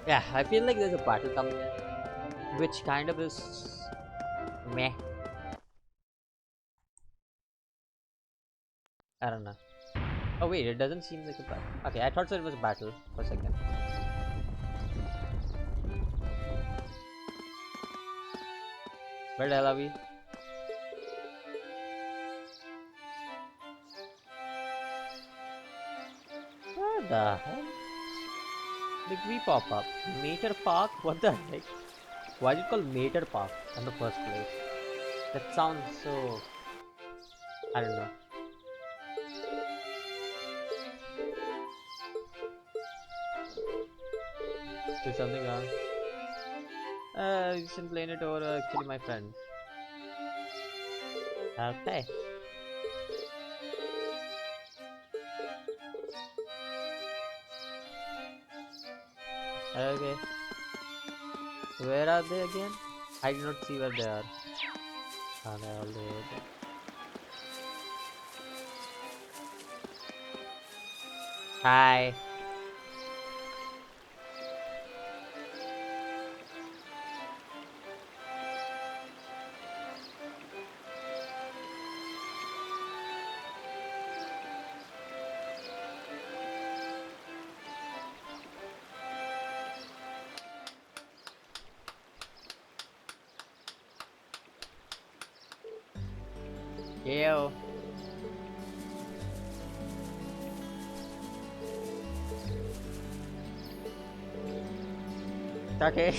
Yeah, I feel like there's a battle coming in, which kind of is meh. I don't know. Oh wait, it doesn't seem like a battle. Okay, I thought so it was a battle for a second. Where the hell are we? Where the hell did we pop up? Mater Park? What the heck? Why is it called Mater Park in the first place? That sounds so... I don't know. Is something wrong? You should blame it over actually my friends. Okay. Okay. Where are they again? I do not see where they are. Ah, they're all there. Hi. Yo. Okay.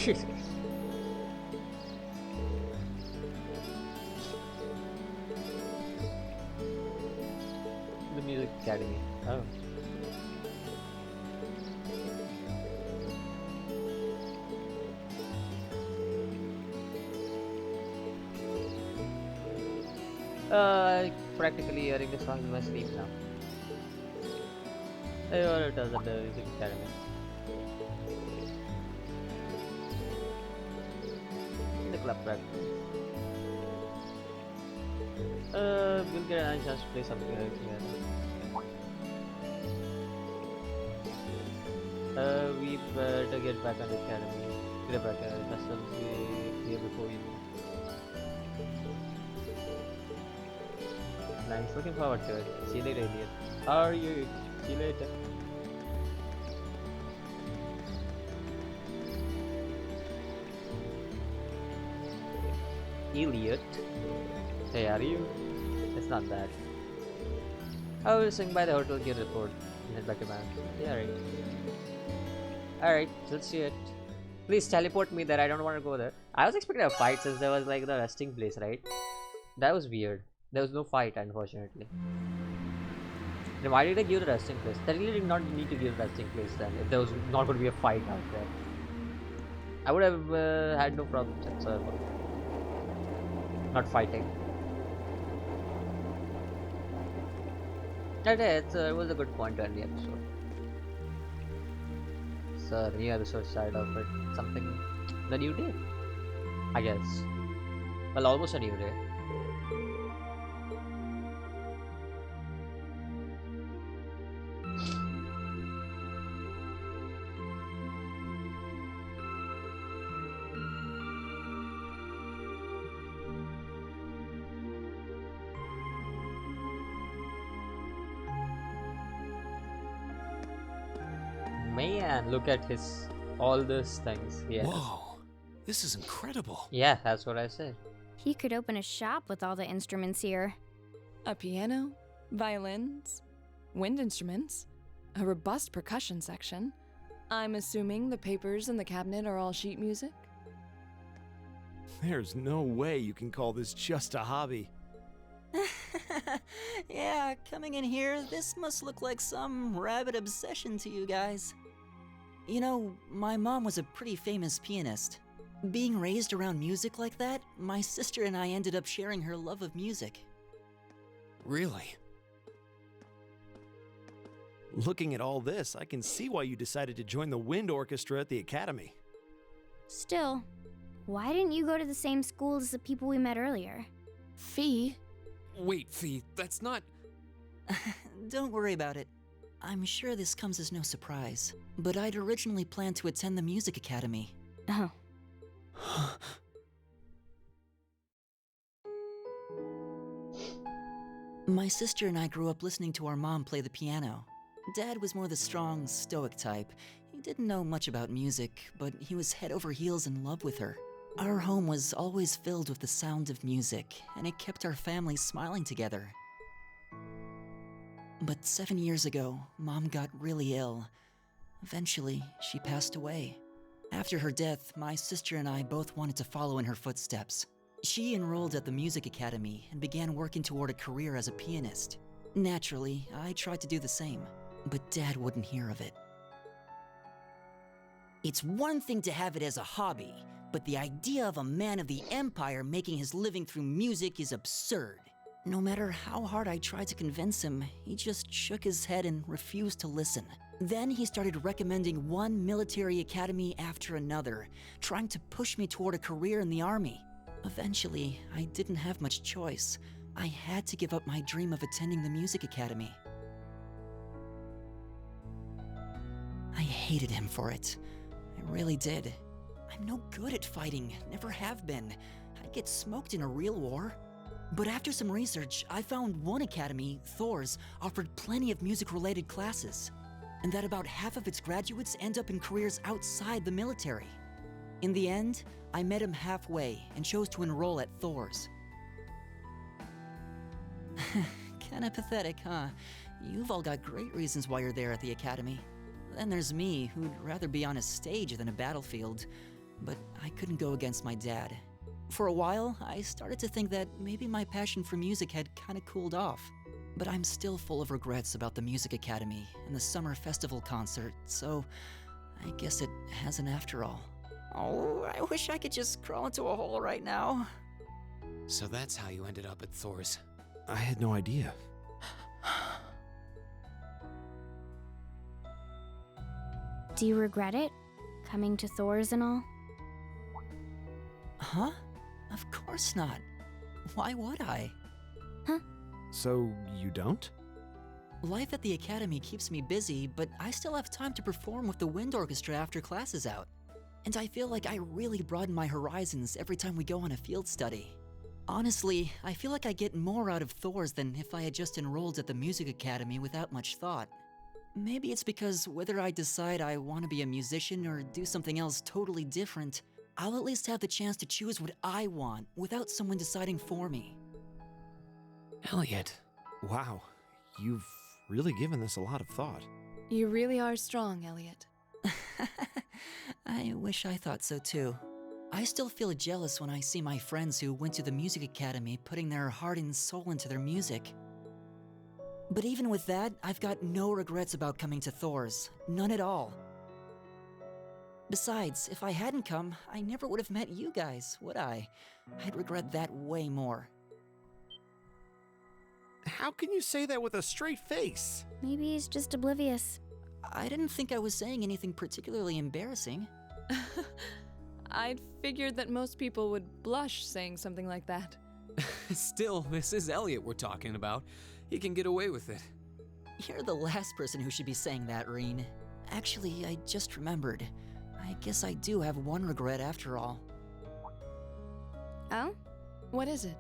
The Music Academy. Oh. Practically hearing the song in my sleep now. Oh, it does at the Music Academy. In the club practice. We'll get a chance to play something else together. We better get back on the academy. Get back on the customs here before we move. Nice, looking forward to it. See you later, idiot. How are you? See you later. Elliot? Hey, are you? It's not that. I will swing by the hotel, get a report, and head back to man. Yeah, right. Alright, let's see it. Please teleport me there, I don't want to go there. I was expecting a fight since there was like the resting place, right? That was weird. There was no fight, unfortunately. Then why did I give the resting place? They really did not need to give the resting place then, if there was not going to be a fight out there. I would have had no problem whatsoever. Not fighting. Okay, it was a good point to end the episode. So, the new episode side of it. Something. The new day. I guess. Well, almost a new day. Man, look at his all these things he has. Whoa, this is incredible. Yeah, that's what I said. He could open a shop with all the instruments here. A piano, violins, wind instruments, a robust percussion section. I'm assuming the papers in the cabinet are all sheet music? There's no way you can call this just a hobby. Yeah, coming in here, this must look like some rabid obsession to you guys. You know, my mom was a pretty famous pianist. Being raised around music like that, my sister and I ended up sharing her love of music. Really? Looking at all this, I can see why you decided to join the wind orchestra at the academy. Still, why didn't you go to the same school as the people we met earlier? Fee? Wait, Fee, that's not... Don't worry about it. I'm sure this comes as no surprise, but I'd originally planned to attend the music academy. Oh. My sister and I grew up listening to our mom play the piano. Dad was more the strong, stoic type. He didn't know much about music, but he was head over heels in love with her. Our home was always filled with the sound of music, and it kept our family smiling together. But 7 years ago, Mom got really ill. Eventually, she passed away. After her death, my sister and I both wanted to follow in her footsteps. She enrolled at the music academy and began working toward a career as a pianist. Naturally, I tried to do the same, but Dad wouldn't hear of it. It's one thing to have it as a hobby, but the idea of a man of the Empire making his living through music is absurd. No matter how hard I tried to convince him, he just shook his head and refused to listen. Then he started recommending one military academy after another, trying to push me toward a career in the army. Eventually, I didn't have much choice. I had to give up my dream of attending the music academy. I hated him for it. I really did. I'm no good at fighting, never have been. I'd get smoked in a real war. But after some research, I found one academy, Thors, offered plenty of music-related classes, and that about half of its graduates end up in careers outside the military. In the end, I met him halfway and chose to enroll at Thors. Kinda pathetic, huh? You've all got great reasons why you're there at the academy. Then there's me, who'd rather be on a stage than a battlefield. But I couldn't go against my dad. For a while, I started to think that maybe my passion for music had kinda cooled off. But I'm still full of regrets about the music academy and the summer festival concert, so I guess it hasn't after all. Oh, I wish I could just crawl into a hole right now. So that's how you ended up at Thors. I had no idea. Do you regret it? Coming to Thors and all? Huh? Of course not. Why would I? So, you don't? Life at the academy keeps me busy, but I still have time to perform with the wind orchestra after class is out. And I feel like I really broaden my horizons every time we go on a field study. Honestly, I feel like I get more out of Thors than if I had just enrolled at the music academy without much thought. Maybe it's because whether I decide I want to be a musician or do something else totally different, I'll at least have the chance to choose what I want without someone deciding for me. Elliot. Wow, you've really given this a lot of thought. You really are strong, Elliot. I wish I thought so too. I still feel jealous when I see my friends who went to the music academy putting their heart and soul into their music. But even with that, I've got no regrets about coming to Thors. None at all. Besides, if I hadn't come, I never would have met you guys, would I? I'd regret that way more. How can you say that with a straight face? Maybe he's just oblivious. I didn't think I was saying anything particularly embarrassing. I'd figured that most people would blush saying something like that. Still, this is Elliot we're talking about. He can get away with it. You're the last person who should be saying that, Rean. Actually, I just remembered. I guess I do have one regret after all. Oh? What is it?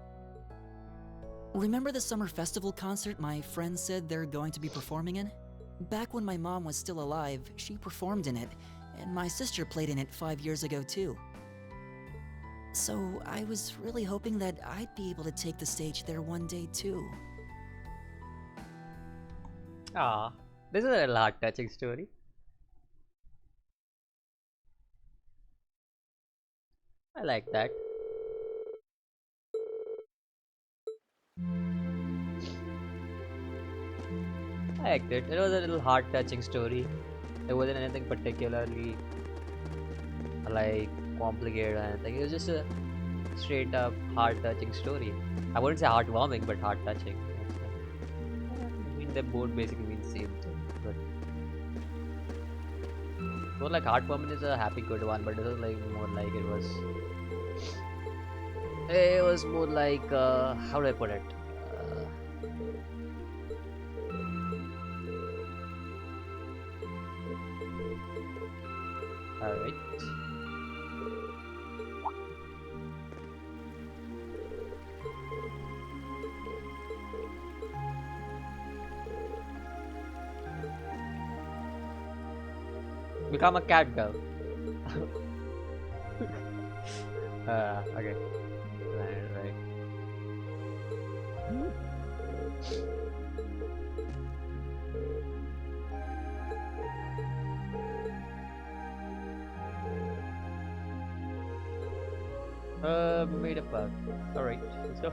Remember the summer festival concert my friends said they're going to be performing in? Back when my mom was still alive, she performed in it, and my sister played in it 5 years ago too. So I was really hoping that I'd be able to take the stage there one day too. Ah, this is a little heart-touching story. I like that. I liked it. It was a little heart-touching story. There wasn't anything particularly like complicated or anything. It was just a straight-up heart-touching story. I wouldn't say heartwarming, but heart-touching. I mean, they both basically mean the same thing, but more like heartwarming is a happy good one, but it was like more like it was more like how do I put it? Alright. Become a cat girl. Okay. Right. Made a bug. Alright, let's go.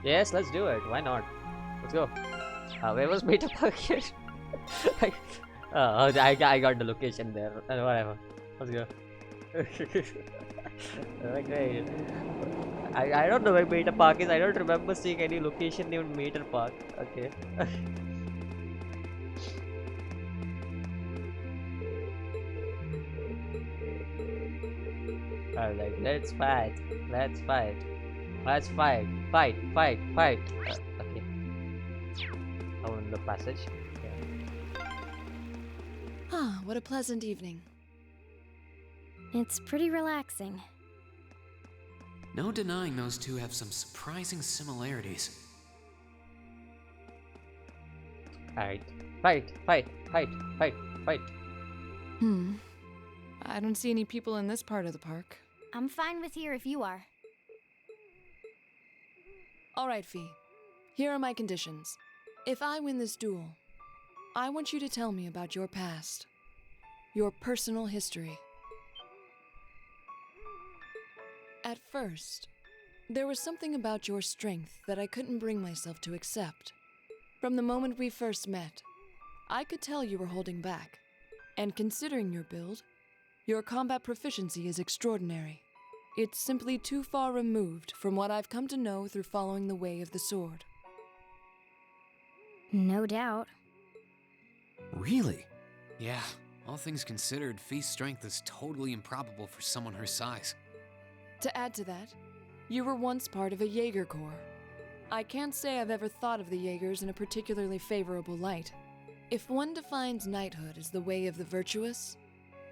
Yes, let's do it. Why not? Let's go. Where was Beta Park here? I got the location there. Whatever. Let's go. Okay. I don't know where Beta Park is. I don't remember seeing any location named Beta Park. Okay. Alright, let's fight. Let's fight. Let's fight. Fight. Okay. Open the passage. Okay. Ah, what a pleasant evening. It's pretty relaxing. No denying those two have some surprising similarities. Alright. Fight. I don't see any people in this part of the park. I'm fine with here if you are. All right, Fee. Here are my conditions. If I win this duel, I want you to tell me about your past. Your personal history. At first, there was something about your strength that I couldn't bring myself to accept. From the moment we first met, I could tell you were holding back. And considering your build, your combat proficiency is extraordinary. It's simply too far removed from what I've come to know through following the way of the sword. No doubt. Really? Yeah, all things considered, Fee's strength is totally improbable for someone her size. To add to that, you were once part of a Jaeger Corps. I can't say I've ever thought of the Jaegers in a particularly favorable light. If one defines knighthood as the way of the virtuous,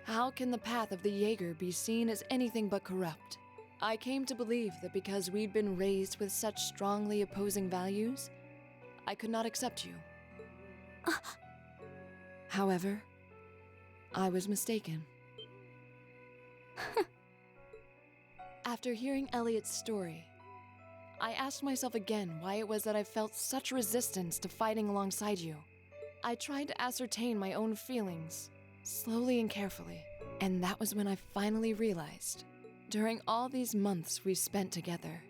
how can the path of the Jaeger be seen as anything but corrupt? I came to believe that because we'd been raised with such strongly opposing values, I could not accept you. However, I was mistaken. After hearing Elliot's story, I asked myself again why it was that I felt such resistance to fighting alongside you. I tried to ascertain my own feelings, slowly and carefully, and that was when I finally realized, during all these months we spent together,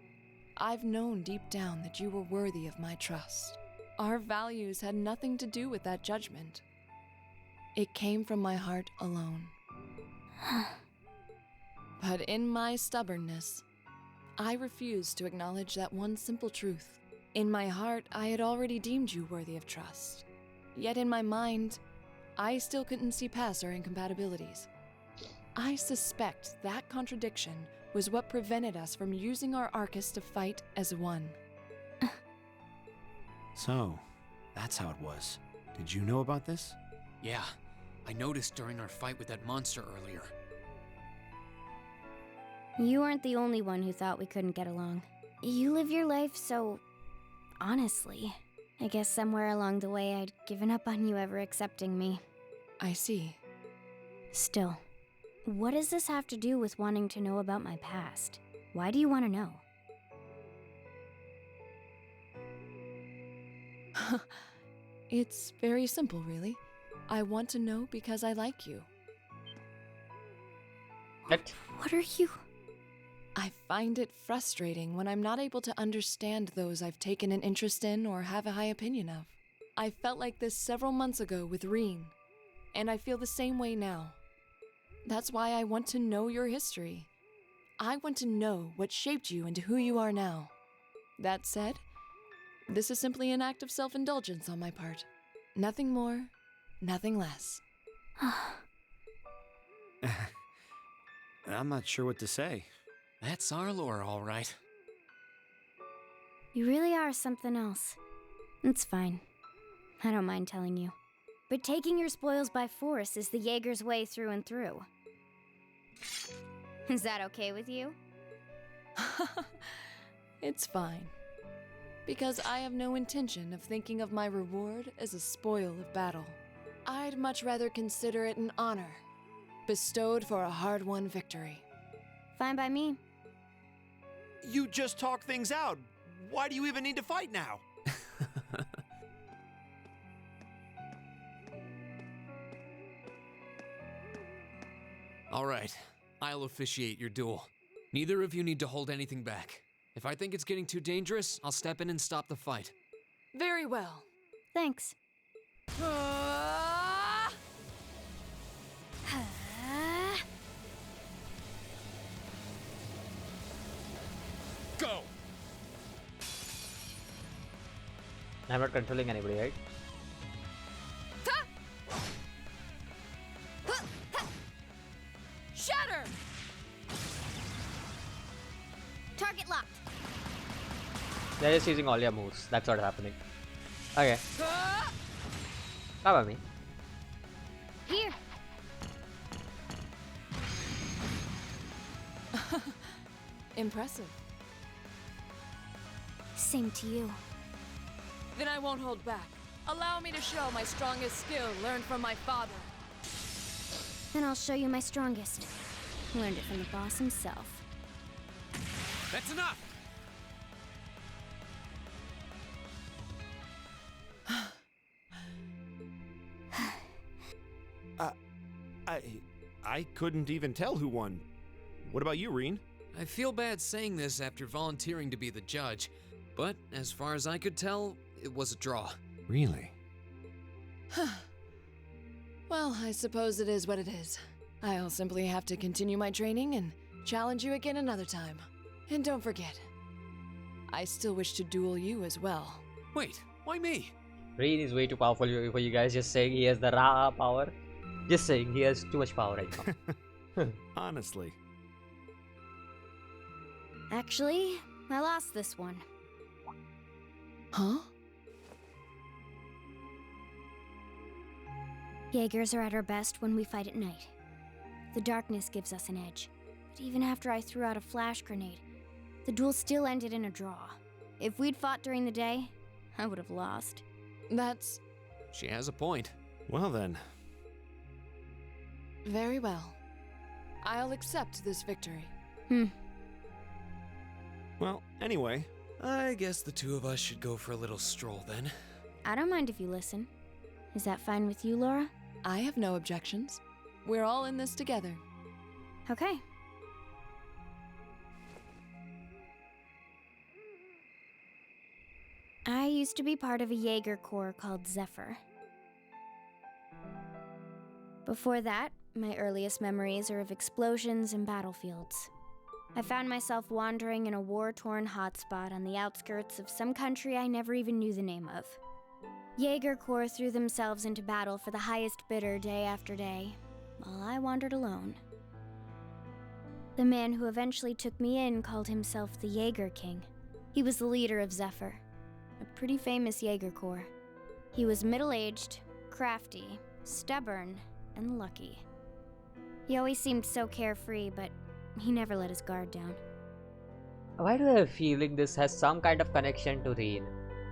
I've known deep down that you were worthy of my trust. Our values had nothing to do with that judgment. It came from my heart alone. But in my stubbornness, I refused to acknowledge that one simple truth. In my heart, I had already deemed you worthy of trust. Yet in my mind, I still couldn't see past our incompatibilities. I suspect that contradiction was what prevented us from using our Arcus to fight as one. So, that's how it was. Did you know about this? Yeah, I noticed during our fight with that monster earlier. You weren't the only one who thought we couldn't get along. You live your life so honestly. I guess somewhere along the way I'd given up on you ever accepting me. I see. Still, what does this have to do with wanting to know about my past? Why do you want to know? It's very simple, really. I want to know because I like you. What? What are you? I find it frustrating when I'm not able to understand those I've taken an interest in or have a high opinion of. I felt like this several months ago with Rean, and I feel the same way now. That's why I want to know your history. I want to know what shaped you into who you are now. That said, this is simply an act of self-indulgence on my part. Nothing more, nothing less. I'm not sure what to say. That's our lore, all right. You really are something else. It's fine. I don't mind telling you. But taking your spoils by force is the Jaeger's way through and through. Is that okay with you? It's fine. Because I have no intention of thinking of my reward as a spoil of battle. I'd much rather consider it an honor, bestowed for a hard-won victory. Fine by me. You just talk things out. Why do you even need to fight now? All right, I'll officiate your duel. Neither of you need to hold anything back. If I think it's getting too dangerous, I'll step in and stop the fight. Very well. Thanks. Go! I'm not controlling anybody, right? Shatter! Target locked. They're just using all your moves. That's what's happening. Okay. Cover me. Here. Impressive. Same to you. Then I won't hold back. Allow me to show my strongest skill learned from my father. Then I'll show you my strongest. Learned it from the boss himself. That's enough! I couldn't even tell who won. What about you, Rean? I feel bad saying this after volunteering to be the judge, but as far as I could tell, it was a draw. Really? Well, I suppose it is what it is. I'll simply have to continue my training and challenge you again another time. And don't forget, I still wish to duel you as well. Wait, why me? Rean is way too powerful for you guys. Just saying he has the raw power. Just saying he has too much power right now. Honestly. Actually, I lost this one. Huh? Jaegers are at our best when we fight at night. The darkness gives us an edge. But even after I threw out a flash grenade, the duel still ended in a draw. If we'd fought during the day, I would have lost. That's She has a point. Well then. very well. I'll accept this victory. Well, anyway. I guess the two of us should go for a little stroll then. I don't mind if you listen. Is that fine with you, Laura? I have no objections. We're all in this together. Okay. I used to be part of a Jaeger corps called Zephyr. Before that, my earliest memories are of explosions and battlefields. I found myself wandering in a war-torn hotspot on the outskirts of some country I never even knew the name of. Jaeger corps threw themselves into battle for the highest bidder day after day, while I wandered alone. The man who eventually took me in called himself the Jaeger King. He was the leader of Zephyr, a pretty famous Jaeger corps. He was middle-aged, crafty, stubborn, and lucky. He always seemed so carefree, but he never let his guard down. Why do I have a feeling this has some kind of connection to Rean?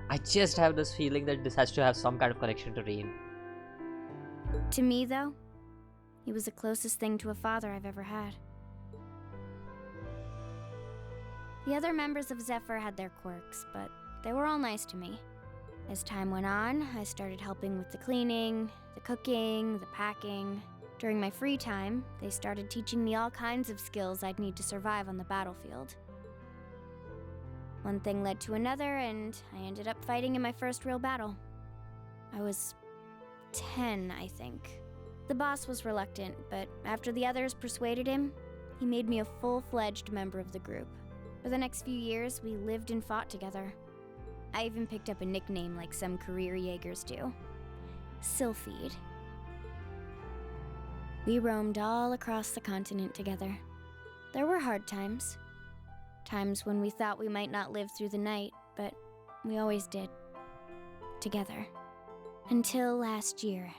I just have this feeling that this has to have some kind of connection to Rean. To me, though, he was the closest thing to a father I've ever had. The other members of Zephyr had their quirks, but they were all nice to me. As time went on, I started helping with the cleaning, the cooking, the packing. During my free time, they started teaching me all kinds of skills I'd need to survive on the battlefield. One thing led to another, and I ended up fighting in my first real battle. I was 10, I think. The boss was reluctant, but after the others persuaded him, he made me a full-fledged member of the group. For the next few years, we lived and fought together. I even picked up a nickname like some career Jaegers do. Sylphide. We roamed all across the continent together. There were hard times. Times when we thought we might not live through the night, but we always did. together. Until last year,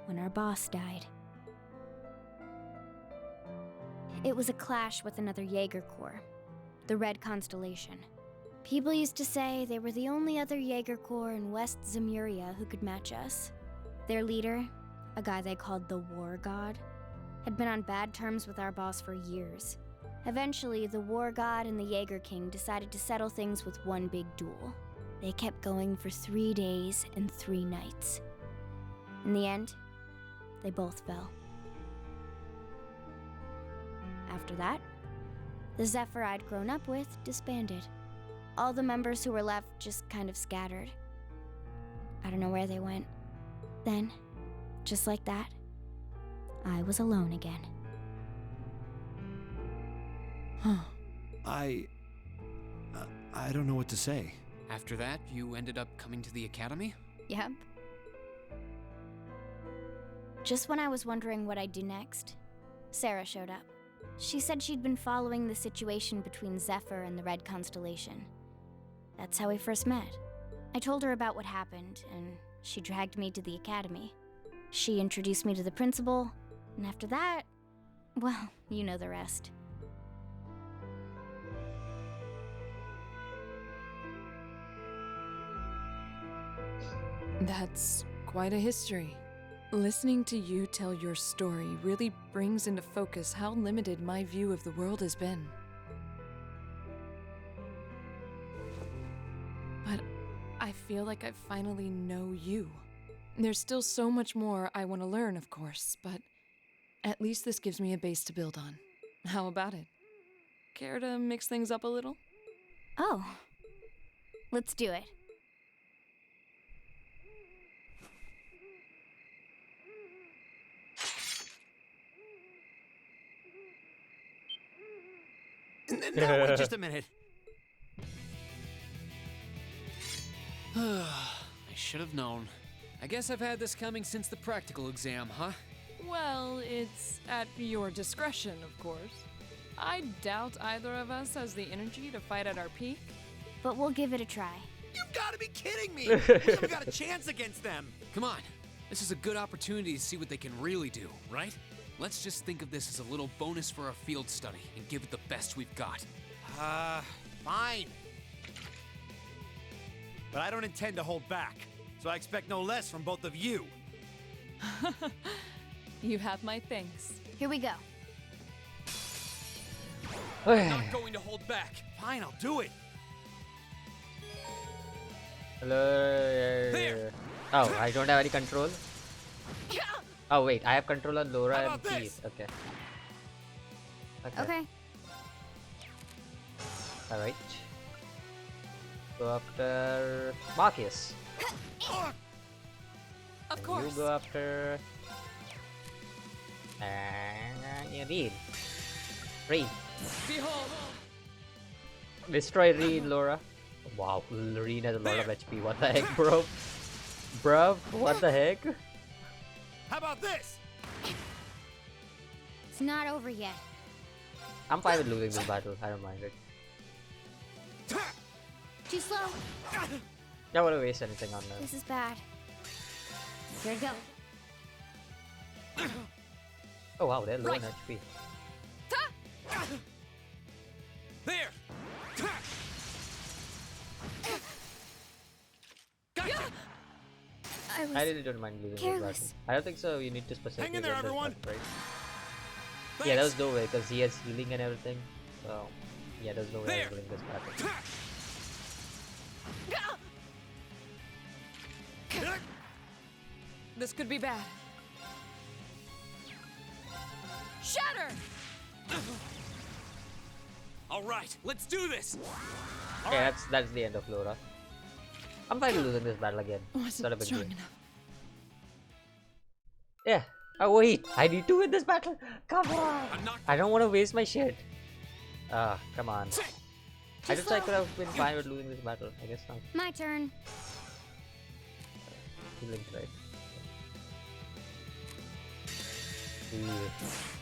when our boss died. It was a clash with another Jaeger Corps, the Red Constellation. People used to say they were the only other Jaeger Corps in West Zemuria who could match us. Their leader, a guy they called the War God, had been on bad terms with our boss for years. Eventually, the War God and the Jaeger King decided to settle things with one big duel. They kept going for 3 days and 3 nights. In the end, they both fell. After that, the Zephyr I'd grown up with disbanded. All the members who were left just kind of scattered. I don't know where they went. Then, just like that, I was alone again. I don't know what to say. After that, you ended up coming to the academy? Yep. Just when I was wondering what I'd do next, Sarah showed up. She said she'd been following the situation between Zephyr and the Red Constellation. That's how we first met. I told her about what happened, and she dragged me to the academy. She introduced me to the principal, and after that, well, you know the rest. That's quite a history. Listening to you tell your story really brings into focus how limited my view of the world has been. But I feel like I finally know you. There's still so much more I want to learn, of course, but at least this gives me a base to build on. How about it? Care to mix things up a little? Oh, let's do it. No, wait just a minute. I should have known. I guess I've had this coming since the practical exam, huh? Well, it's at your discretion, of course. I doubt either of us has the energy to fight at our peak. But we'll give it a try. You've got to be kidding me! We haven't got a chance against them! Come on. This is a good opportunity to see what they can really do, right? Let's just think of this as a little bonus for our field study and give it the best we've got. Fine. But I don't intend to hold back, so I expect no less from both of you. You have my thanks. Here we go. I'm not going to hold back. Fine, I'll do it. Hello. There. Oh, I don't have any control. Oh wait, I have control on Laura How and about this? Keith. Okay. Okay. All right. Go after Marcus. Of And course. you go after Rean. Rean. Behold. Destroy Rean, Laura. Wow, Rean has a lot of HP. What the heck, bro? Bruv, what the heck? How about this? It's not over yet. I'm fine with losing this battle. I don't mind it. Too slow. Don't want to waste anything on this. This is bad. Here we go. Oh wow, they're low Right. on HP. There. I really don't mind losing this Careless. battle. I don't think so. You need to specifically Hang in there, get this everyone. battle, right? Yeah, there's no way because he has healing and everything. So yeah, there's no way There. I'm winning this battle. This could be bad. Shatter! All right, let's do this. Okay, that's the end of Laura. I'm fine with losing this battle again. It's not a Wasn't big strong deal. enough. Yeah. Oh wait, I need to win this battle. Come on. I'm not. I don't want to waste my shit. Ah, come on. I just I slow. could have been fine with losing this battle. I guess not. My turn. Healing, right?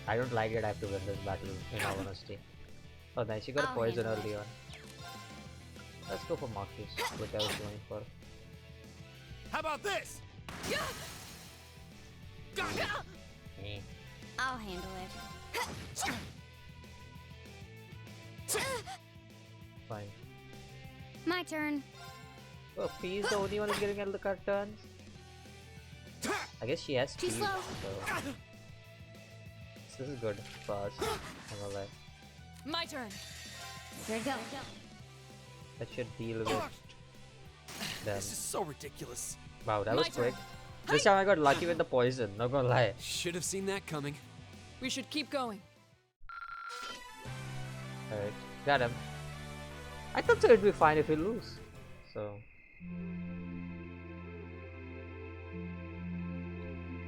I don't like it. I have to win this battle. In all honesty. Oh, nice. She got a I'll poison handle early on. Let's go for Marcus, which I was going for. How about this? Eh. I'll handle it. Fine. My turn. Oh, P's the only one who's getting out of the card turns. I guess she has Too speed, slow. so this is good for us. I'm gonna lie. My turn. Here we go. That should deal with them. This is so ridiculous. Wow, that My was quick. turn. This time I got lucky with the poison, not gonna lie. Should have seen that coming. We should keep going. Alright, got him. I thought so it'd be fine if we lose. So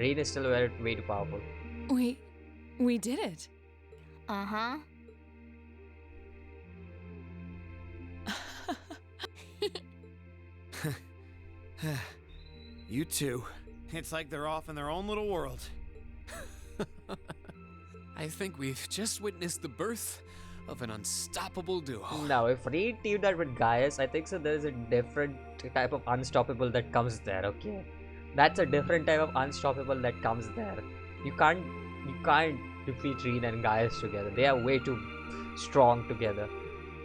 Rean is still way too powerful. We did it. Uh-huh. You two. It's like they're off in their own little world. I think we've just witnessed the birth of an unstoppable duo. Now, if Rean teamed that with Gaius, I think so there's a different type of unstoppable that comes there, okay? That's a different type of unstoppable that comes there. You can't defeat Rean and Gaius together. They are way too strong together.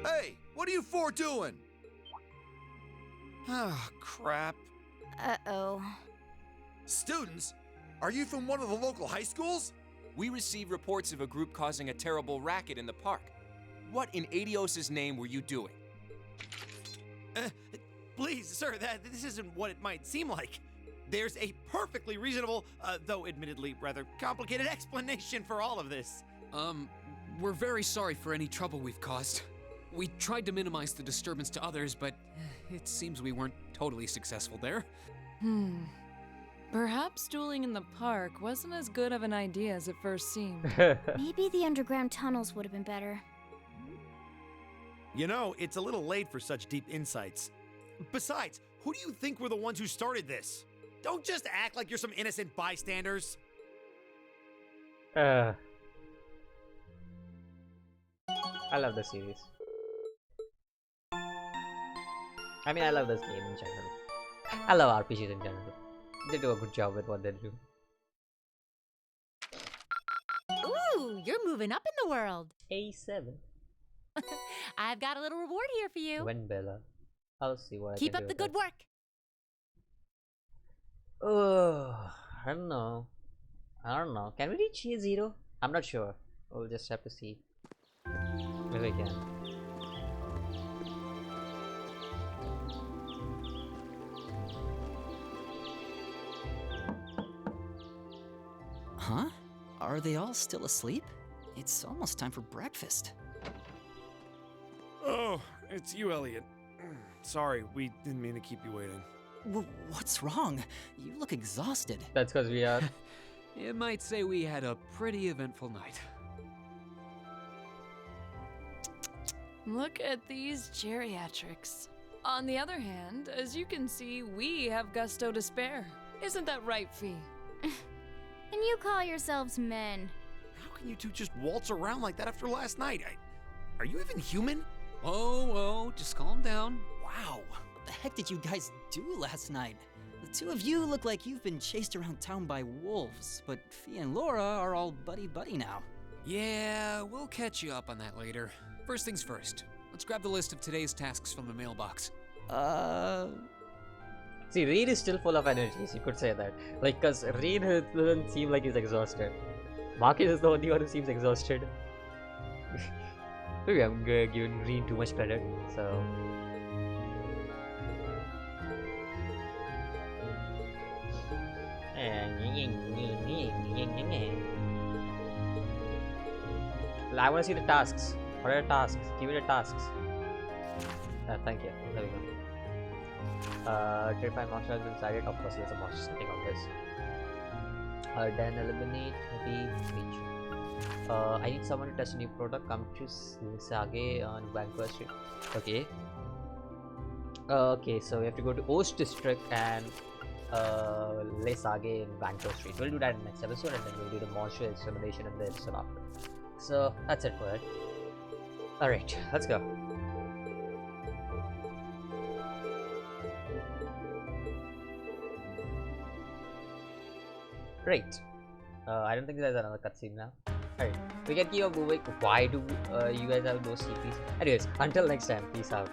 Hey, what are you four doing? Oh, crap. Uh-oh. Students? Are you from one of the local high schools? We received reports of a group causing a terrible racket in the park. What in Adios' name were you doing? Please, sir, this isn't what it might seem like. There's a perfectly reasonable, though admittedly rather complicated explanation for all of this. We're very sorry for any trouble we've caused. We tried to minimize the disturbance to others, but it seems we weren't totally successful there. Perhaps dueling in the park wasn't as good of an idea as it first seemed. Maybe the underground tunnels would have been better. You know, it's a little late for such deep insights. Besides, who do you think were the ones who started this? Don't just act like you're some innocent bystanders. I love the series. I mean, I love this game in general. I love RPGs in general. They do a good job with what they do. Ooh, you're moving up in the world. A7. I've got a little reward here for you. When Bella. I'll see what Keep I can up do the with good work. it. Oh, I don't know. Can we reach A0? I'm not sure. We'll just have to see. Maybe we can. Huh? Are they all still asleep? It's almost time for breakfast. Oh, it's you, Elliot. Sorry, we didn't mean to keep you waiting. What's wrong? You look exhausted. That's because we are. You might say we had a pretty eventful night. Look at these geriatrics. On the other hand, as you can see, we have gusto to spare. Isn't that right, Fee? And you call yourselves men. How can you two just waltz around like that after last night? Are you even human? Oh, just calm down. Wow, what the heck did you guys do last night? The two of you look like you've been chased around town by wolves, but Fee and Laura are all buddy-buddy now. Yeah, we'll catch you up on that later. First things first, let's grab the list of today's tasks from the mailbox. See, Rean is still full of energy, so you could say that. Like, cause Rean doesn't seem like he's exhausted. Marcus is the only one who seems exhausted. Maybe I'm giving Rean too much credit, so... I want to see the tasks. What are the tasks? Give me the tasks. Thank you. There we go. Terrifying monster has been decided. Of course, there's a monster sitting on this. Then eliminate the reach. I need someone to test a new product. Come to Sage on Vancouver Street. Okay. Okay, so we have to go to Oast District and Les Sage in Vancouver Street. We'll do that in the next episode, and then we'll do the monster extermination in the episode after. So that's it for it. Alright, let's go. Great. I don't think there's another cutscene now. Alright, we can keep on moving. Why do you guys have those CPs? Anyways, until next time, peace out.